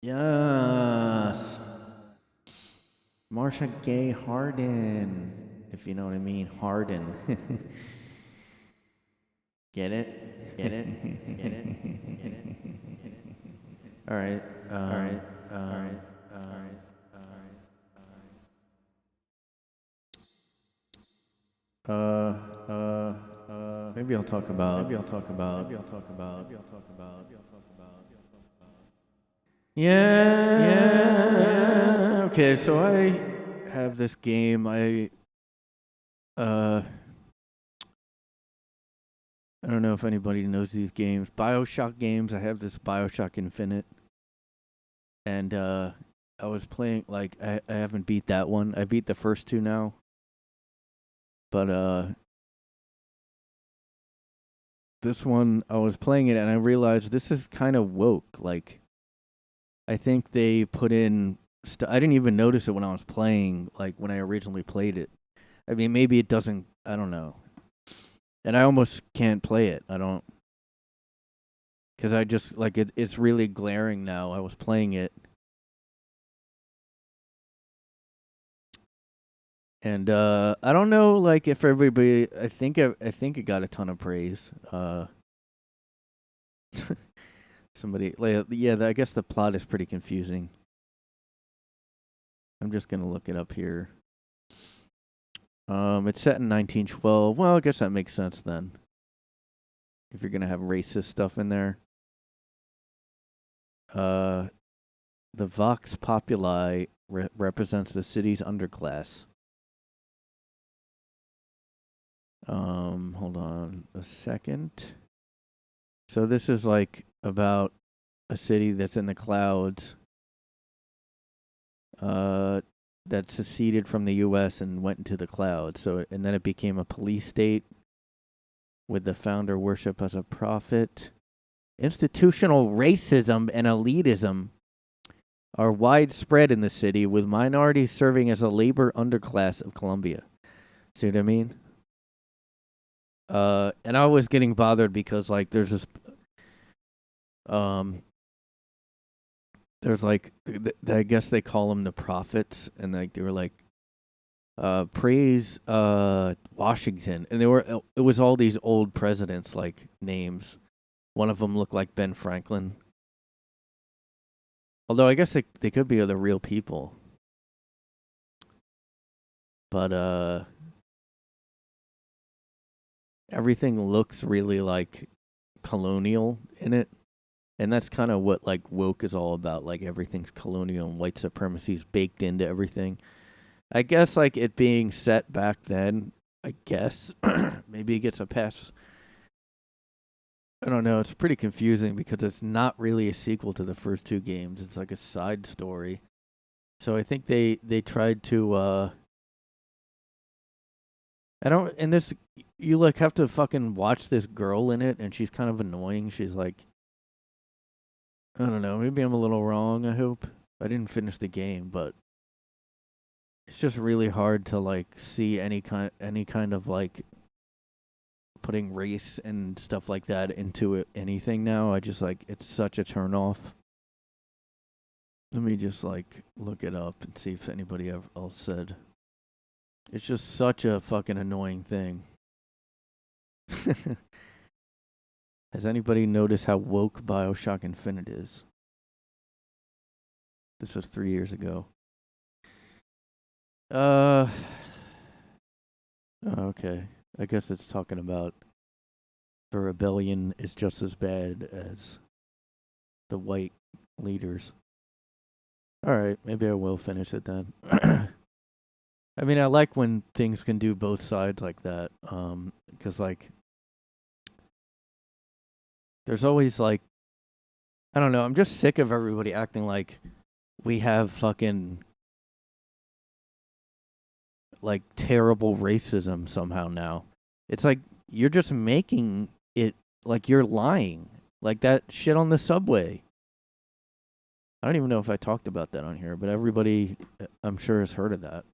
Speaker 1: Yes. Marcia Gay Harden, if you know what I mean. Harden. Get it? Get it? Get it? Get it? All right. All right. All right. All right. Maybe I'll talk about. Yeah. Yeah. Okay, so I have this game. I don't know if anybody knows these games. BioShock games. I have this BioShock Infinite. And I was playing, like, I haven't beat that one. I beat the first two now. But this one, I was playing it and I realized this is kind of woke. Like, I think they put in, I didn't even notice it when I was playing, like, when I originally played it. I mean, maybe it doesn't, I don't know. And I almost can't play it. I don't. Because I just, like, it's really glaring now. I was playing it. And I don't know, like, if everybody, I think it got a ton of praise. Somebody, like, yeah, I guess the plot is pretty confusing. I'm just going to look it up here. It's set in 1912. Well, I guess that makes sense then. If you're going to have racist stuff in there. The Vox Populi represents the city's underclass. Hold on a second. So this is like about a city that's in the clouds. That seceded from the U.S. and went into the clouds. And then it became a police state with the founder worship as a prophet. Institutional racism and elitism are widespread in the city, with minorities serving as a labor underclass of Colombia. See what I mean? And I was getting bothered because like there's this, there's like, I guess they call them the prophets, and like they were like, praise Washington, and it was all these old presidents like names. One of them looked like Ben Franklin. Although I guess they could be other real people. But everything looks really like colonial in it. And that's kind of what like woke is all about. Like everything's colonial and white supremacy is baked into everything. I guess like it being set back then, I guess maybe it gets a pass. I don't know. It's pretty confusing because it's not really a sequel to the first two games. It's like a side story. So I think they tried to you like have to fucking watch this girl in it, and she's kind of annoying. She's like, I don't know, maybe I'm a little wrong, I hope. I didn't finish the game, but it's just really hard to like see any kind of like putting race and stuff like that into anything now. I just like, it's such a turn off. Let me just like look it up and see if anybody else said. It's just such a fucking annoying thing. Has anybody noticed how woke BioShock Infinite is? This was 3 years ago. Okay. I guess it's talking about the rebellion is just as bad as the white leaders. Alright, maybe I will finish it then. I mean, I like when things can do both sides like that. Because, like, there's always, like, I don't know, I'm just sick of everybody acting like we have fucking, like, terrible racism somehow now. It's like, you're just making it, like, you're lying. Like that shit on the subway. I don't even know if I talked about that on here, but everybody, I'm sure, has heard of that.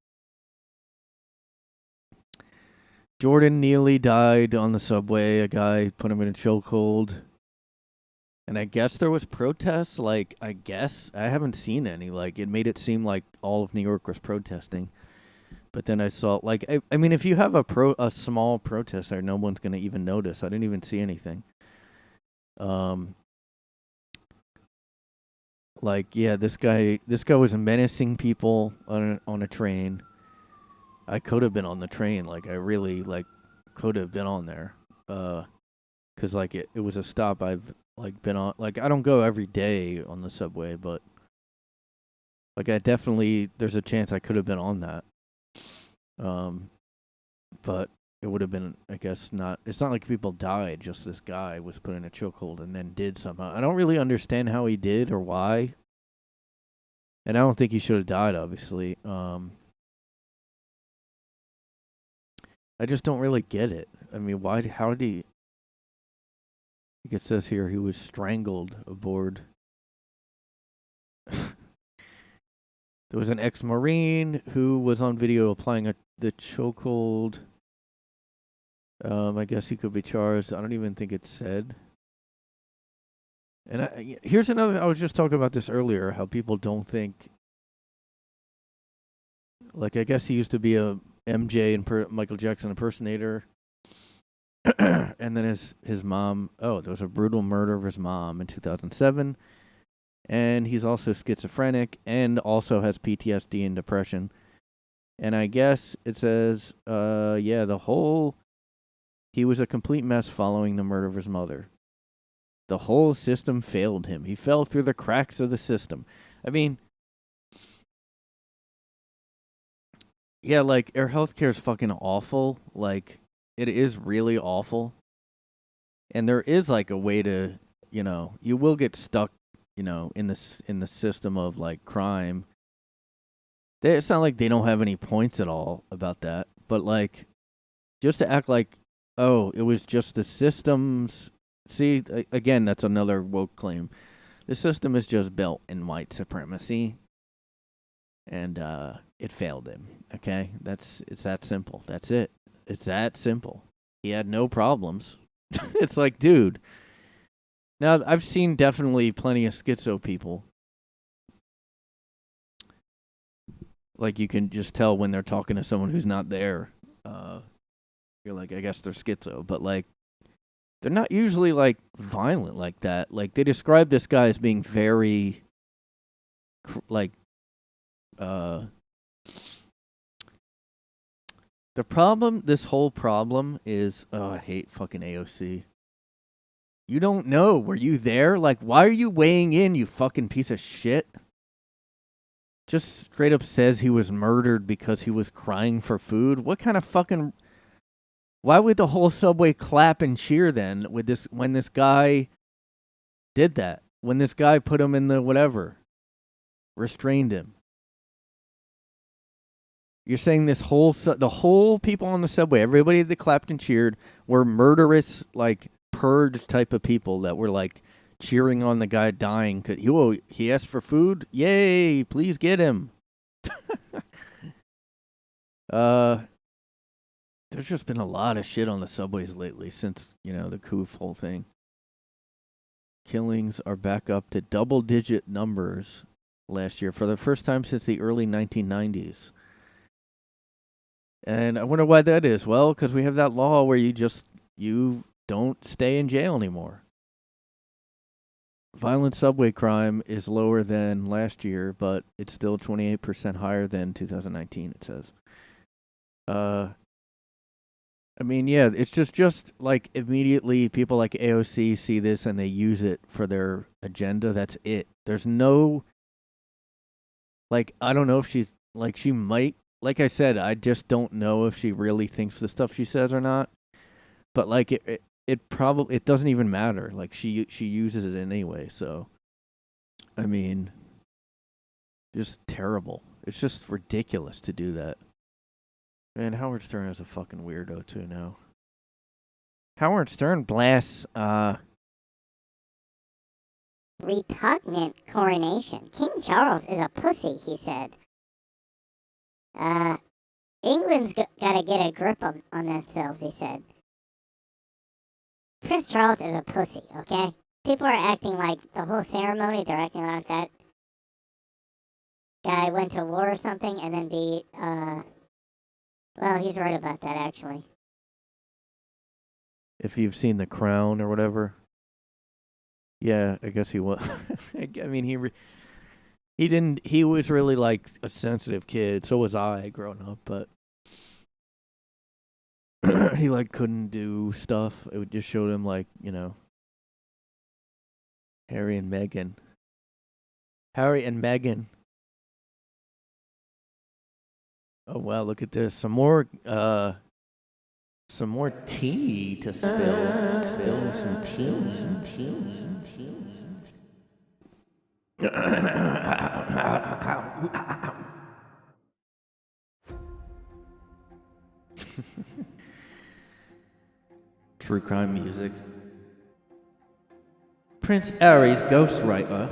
Speaker 1: Jordan Neely died on the subway. A guy put him in a chokehold. And I guess there was protests. Like, I guess. I haven't seen any. Like, it made it seem like all of New York was protesting. But then I saw, like, I mean, if you have a small protest there, no one's going to even notice. I didn't even see anything. Like, yeah, this guy was menacing people on a train. I could have been on the train. Like, I really, like, could have been on there. 'Cause, like, it was a stop I've, like, been on. Like, I don't go every day on the subway, but, like, there's a chance I could have been on that. But it would have been, I guess, not. It's not like people died. Just this guy was put in a chokehold and then did somehow. I don't really understand how he did or why. And I don't think he should have died, obviously. I just don't really get it. I mean, how did he... It says here he was strangled aboard. There was an ex-Marine who was on video applying the chokehold. I guess he could be charged. I don't even think it said. And here's another... I was just talking about this earlier, how people don't think... Like, I guess he used to be a MJ and Michael Jackson impersonator. And then his mom... Oh, there was a brutal murder of his mom in 2007. And he's also schizophrenic and also has PTSD and depression. And I guess it says, he was a complete mess following the murder of his mother. The whole system failed him. He fell through the cracks of the system. I mean, yeah, like, our healthcare is fucking awful. Like, it is really awful. And there is like a way to, you will get stuck, in the system of like crime. It's not like they don't have any points at all about that, but like just to act like, oh, it was just the systems. See, again, that's another woke claim. The system is just built in white supremacy, and it failed him. Okay, it's that simple. That's it. It's that simple. He had no problems. It's like, dude. Now, I've seen definitely plenty of schizo people. Like, you can just tell when they're talking to someone who's not there. You're like, I guess they're schizo. But, like, they're not usually, like, violent like that. Like, they describe this guy as being very, the problem, this whole problem is, I hate fucking AOC. You don't know. Were you there? Like, why are you weighing in, you fucking piece of shit? Just straight up says he was murdered because he was crying for food. What kind of fucking... Why would the whole subway clap and cheer then when this guy did that? When this guy put him in the whatever. Restrained him. You're saying the whole people on the subway, everybody that clapped and cheered, were murderous, like, purge type of people that were, like, cheering on the guy dying. 'Cause he asked for food? Yay, please get him. There's just been a lot of shit on the subways lately since, the Koof whole thing. Killings are back up to double-digit numbers last year for the first time since the early 1990s. And I wonder why that is. Well, because we have that law where you don't stay in jail anymore. Violent subway crime is lower than last year, but it's still 28% higher than 2019, it says. I mean, yeah, it's just like immediately people like AOC see this and they use it for their agenda. That's it. There's no, like, I don't know if she's, like, she might, like I said, I just don't know if she really thinks the stuff she says or not. But, like, it probably, it doesn't even matter. Like, she uses it anyway, so, I mean, just terrible. It's just ridiculous to do that. Man, Howard Stern is a fucking weirdo, too, now. Howard Stern blasts,
Speaker 2: repugnant coronation. King Charles is a pussy, he said. England's gotta get a grip on themselves, he said. Prince Charles is a pussy, okay? People are acting like the whole ceremony, they're acting like that guy went to war or something and then well, he's right about that, actually.
Speaker 1: If you've seen The Crown or whatever. Yeah, I guess he was. I mean, he was really, like, a sensitive kid. So was I growing up, but he, like, couldn't do stuff. It just showed him, like, Harry and Meghan. Oh, wow, look at this. Some more tea to spill. Spilling some tea. True crime music. Prince Harry's ghostwriter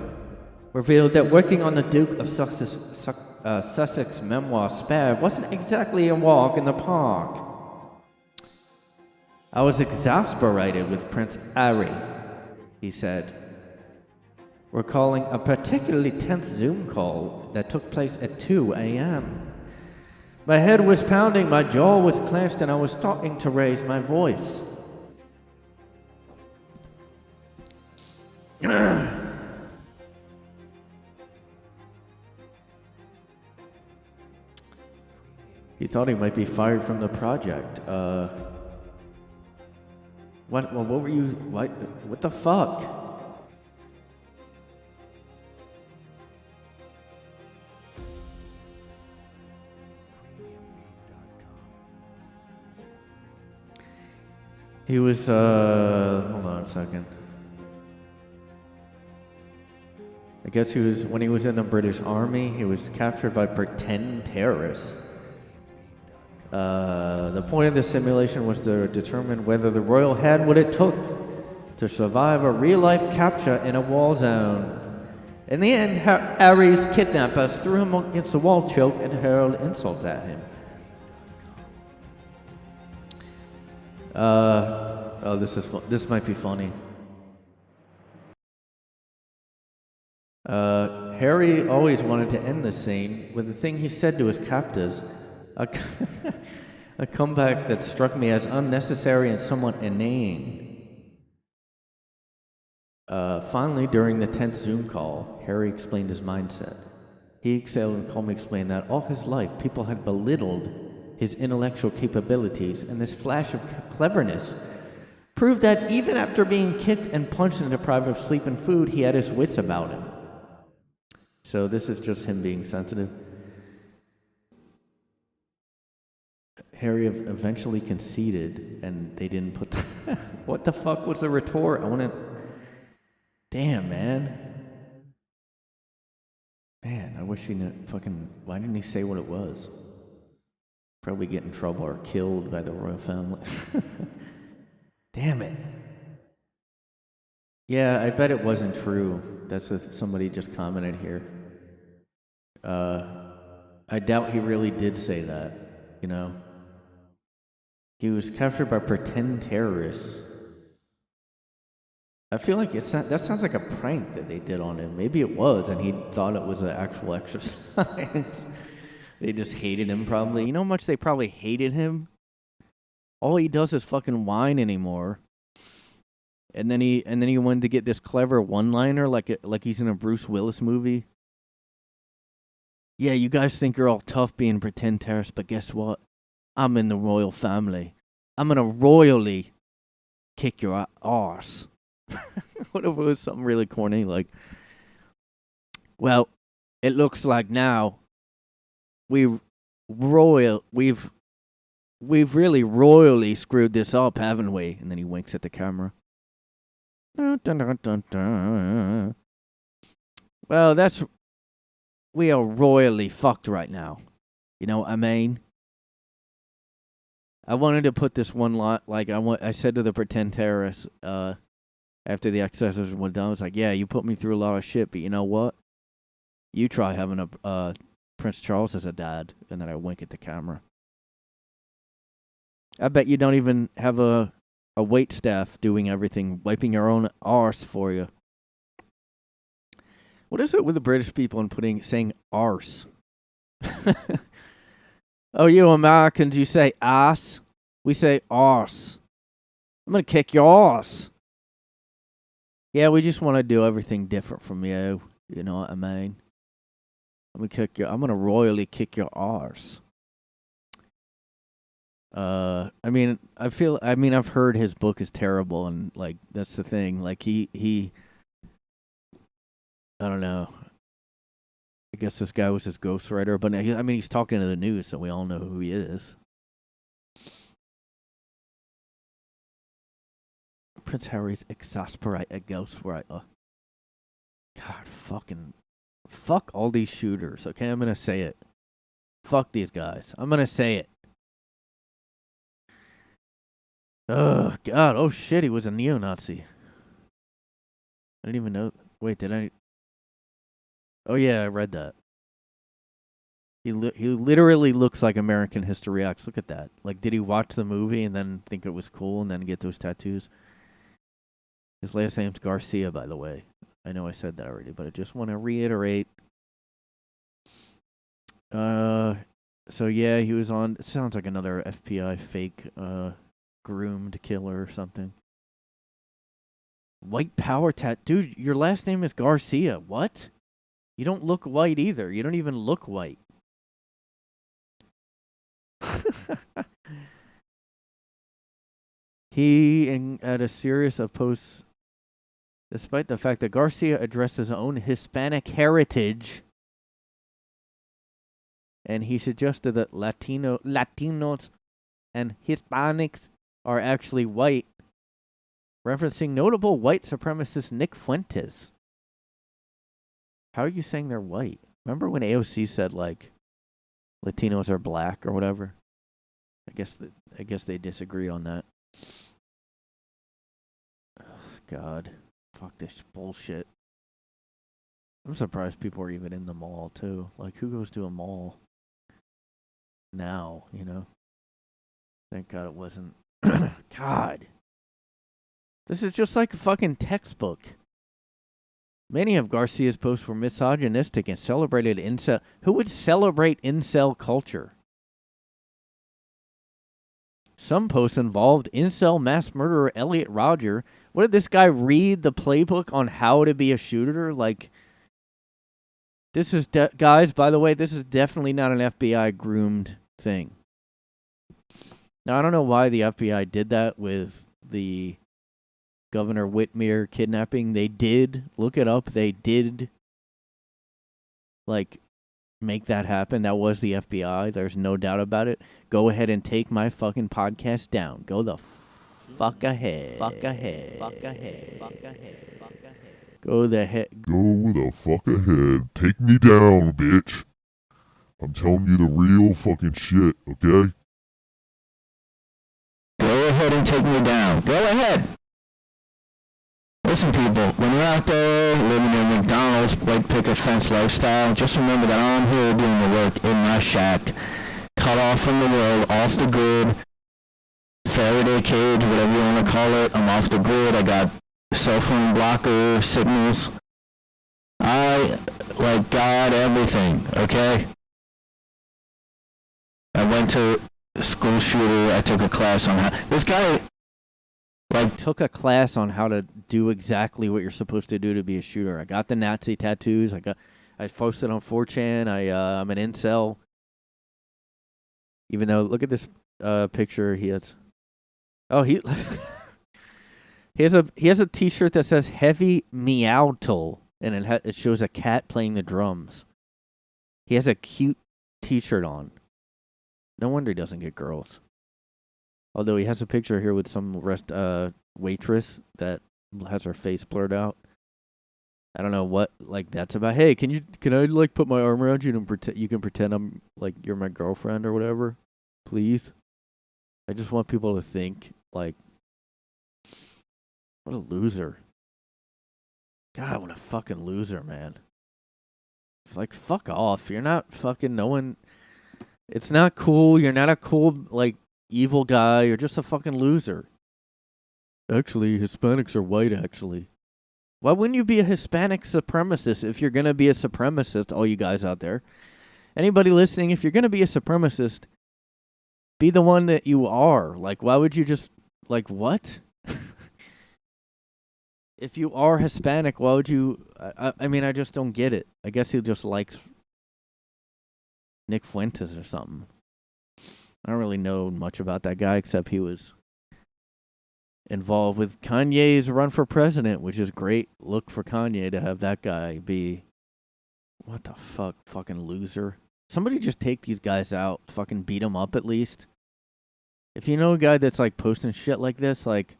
Speaker 1: revealed that working on the Duke of Sussex memoir Spare wasn't exactly a walk in the park. I was exasperated with Prince Harry, he said, recalling a particularly tense Zoom call that took place at 2 a.m. My head was pounding, my jaw was clenched, and I was starting to raise my voice. He thought he might be fired from the project. What were you, what the fuck? He was, hold on a second. I guess when he was in the British Army, he was captured by pretend terrorists. The point of the simulation was to determine whether the royal had what it took to survive a real-life capture in a war zone. In the end, Harry's kidnappers threw him against the wall, choked, and hurled insults at him. Oh, this might be funny. Harry always wanted to end the scene with the thing he said to his captors, a comeback that struck me as unnecessary and somewhat inane. Finally, during the tense Zoom call, Harry explained his mindset. He exhaled and calmly explained that all his life, people had belittled his intellectual capabilities, and this flash of cleverness proved that even after being kicked and punched and deprived of sleep and food, he had his wits about him. So this is just him being sensitive. Harry eventually conceded, and they didn't put the what the fuck was the retort? I want to... Damn, man. Man, I wish he knew fucking... Why didn't he say what it was? Probably get in trouble or killed by the royal family. Damn it. Yeah, I bet it wasn't true. That's somebody just commented here. I doubt he really did say that, you know. He was captured by pretend terrorists. I feel like that sounds like a prank that they did on him. Maybe it was, and he thought it was an actual exercise. They just hated him, probably. You know how much they probably hated him? All he does is fucking whine anymore. And then he wanted to get this clever one-liner, like he's in a Bruce Willis movie. Yeah, you guys think you're all tough being pretend terrorists, but guess what? I'm in the royal family. I'm gonna royally kick your arse. What if it was something really corny, like, well, it looks like now we've really royally screwed this up, haven't we? And then he winks at the camera. Dun, dun, dun, dun, dun. Well, we are royally fucked right now. You know what I mean? I wanted to put this one lot, like I said to the pretend terrorists, after the exercises were done, I was like, yeah, you put me through a lot of shit, but you know what? You try having a Prince Charles as a dad. And then I wink at the camera. I bet you don't even have a wait staff doing everything, wiping your own arse for you. What is it with the British people and saying arse? Oh, you Americans, you say ass. We say arse. I'm going to kick your arse. Yeah, we just want to do everything different from you. You know what I mean? I'm going to royally kick your arse. I've heard his book is terrible, and like that's the thing. Like he I don't know. I guess this guy was his ghostwriter, but he's talking to the news, so we all know who he is. Prince Harry's exasperated ghostwriter. God, fuck all these shooters. Okay, I'm gonna say it. Fuck these guys. I'm gonna say it. Oh, God. Oh, shit. He was a neo-Nazi. I didn't even know. Wait, did I? Oh, yeah, I read that. He literally looks like American History X. Look at that. Like, did he watch the movie and then think it was cool and then get those tattoos? His last name's Garcia, by the way. I know I said that already, but I just want to reiterate. So, yeah, he was on... It sounds like another FBI fake... groomed killer or something. White power dude, your last name is Garcia. What? You don't look white either. You don't even look white. He had a series of posts, despite the fact that Garcia addressed his own Hispanic heritage, and he suggested that Latinos and Hispanics are actually white referencing notable white supremacist Nick Fuentes. How are you saying they're white? Remember when AOC said, like, Latinos are black or whatever? I guess they disagree on that. Ugh, God. Fuck this bullshit. I'm surprised people are even in the mall, too. Like, who goes to a mall now, you know? Thank God it wasn't. God. This is just like a fucking textbook. Many of Garcia's posts were misogynistic and celebrated incel. Who would celebrate incel culture? Some posts involved incel mass murderer Elliot Rodger. What did this guy read the playbook on how to be a shooter? Like, this is, guys, by the way, this is definitely not an FBI groomed thing. Now, I don't know why the FBI did that with the Governor Whitmer kidnapping. They did, look it up, they did, like, make that happen. That was the FBI. There's no doubt about it. Go ahead and take my fucking podcast down. Go the fuck ahead. Fuck ahead. Fuck ahead. Fuck ahead. Fuck ahead. Go the
Speaker 3: fuck ahead. Take me down, bitch. I'm telling you the real fucking shit, okay?
Speaker 4: Go ahead and take me down. Go ahead. Listen, people, when you're out there living in McDonald's white picket fence lifestyle, just remember that I'm here doing the work in my shack, cut off from the world, off the grid, Faraday cage, whatever you want to call it. I'm off the grid. I got cell phone blocker signals. I, like, got everything, okay? I went to school shooter. I took a class on how... This guy...
Speaker 1: Like, took a class on how to do exactly what you're supposed to do to be a shooter. I got the Nazi tattoos. I posted on 4chan. I'm an incel. Even though, look at this picture he has. Oh, he he has a T-shirt that says "Heavy Meowtle," and it shows a cat playing the drums. He has a cute T-shirt on. No wonder he doesn't get girls. Although he has a picture here with some waitress that has her face blurred out. I don't know what like that's about. Hey, can I like put my arm around you and you can pretend I'm like you're my girlfriend or whatever, please? I just want people to think like, what a loser. God, what a fucking loser, man. Like, fuck off. You're not fucking no one. It's not cool. You're not a cool like evil guy. You're just a fucking loser. Actually, Hispanics are white, actually. Why wouldn't you be a Hispanic supremacist if you're going to be a supremacist, all you guys out there? Anybody listening, if you're going to be a supremacist, be the one that you are. Like, why would you just, like, what? If you are Hispanic, why would you, I mean, I just don't get it. I guess he just likes Nick Fuentes or something. I don't really know much about that guy, except he was involved with Kanye's run for president, which is great. Look for Kanye to have that guy be, what the fuck, fucking loser. Somebody just take these guys out, fucking beat them up at least. If you know a guy that's like posting shit like this, like,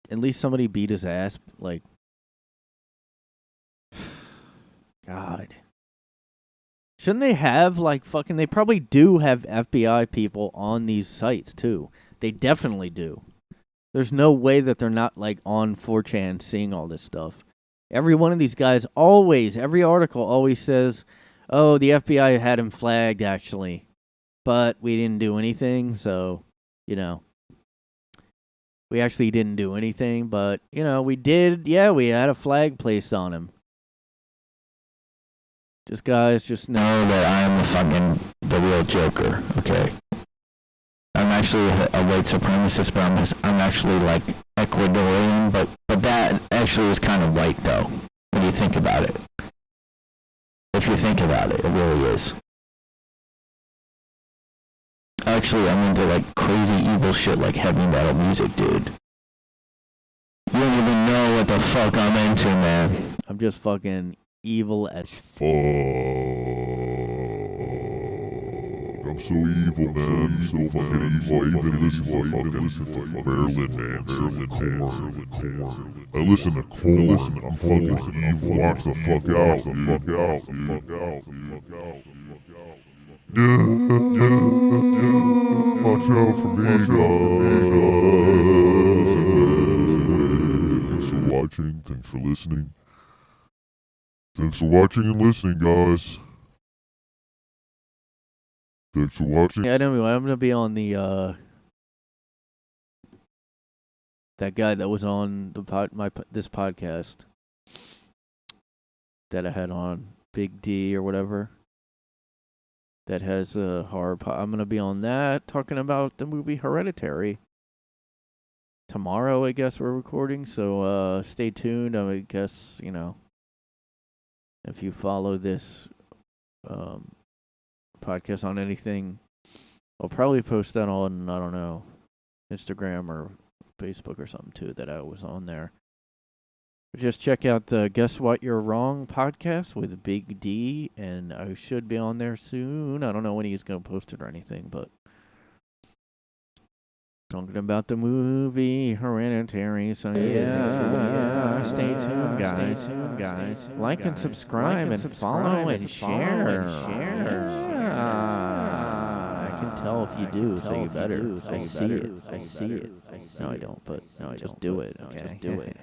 Speaker 1: at least somebody beat his ass, like, God. Shouldn't they have, like, fucking... They probably do have FBI people on these sites, too. They definitely do. There's no way that they're not, like, on 4chan seeing all this stuff. Every one of these guys always, every article always says, oh, the FBI had him flagged, actually. But we didn't do anything, so, you know. We actually didn't do anything, but, you know, we did... Yeah, we had a flag placed on him. Just guys, just know that I am the real Joker, okay? I'm actually a white supremacist, but I'm actually like Ecuadorian, but that actually is kind of white though, when you think about it. If you think about it, it really is. Actually, I'm into like crazy evil shit like heavy metal music, dude. You don't even know what the fuck I'm into, man. I'm just fucking evil as
Speaker 3: fuck. I'm so evil, man. I'm so fucking evil. I even listen to Marilyn Manson, Korn. I listen to Korn. I'm fucking evil. Watch the fuck out, Watch out for me, guys. Thanks for watching. Thanks for listening. Thanks for watching and listening, guys. Thanks for watching.
Speaker 1: Yeah, anyway, I'm gonna be on the that guy that was on the this podcast that I had on, Big D or whatever. That has a horror. I'm gonna be on that talking about the movie Hereditary. Tomorrow, I guess we're recording, so stay tuned. I guess if you follow this podcast on anything, I'll probably post that on, I don't know, Instagram or Facebook or something too, that I was on there. Just check out the Guess What You're Wrong podcast with Big D, and I should be on there soon. I don't know when he's going to post it or anything, but talking about the movie Hereditary, so yeah, stay tuned, guys. Like and subscribe and follow and share. I can tell if you do, so you better. I see it. No, I don't, but just do it, okay? Just do it.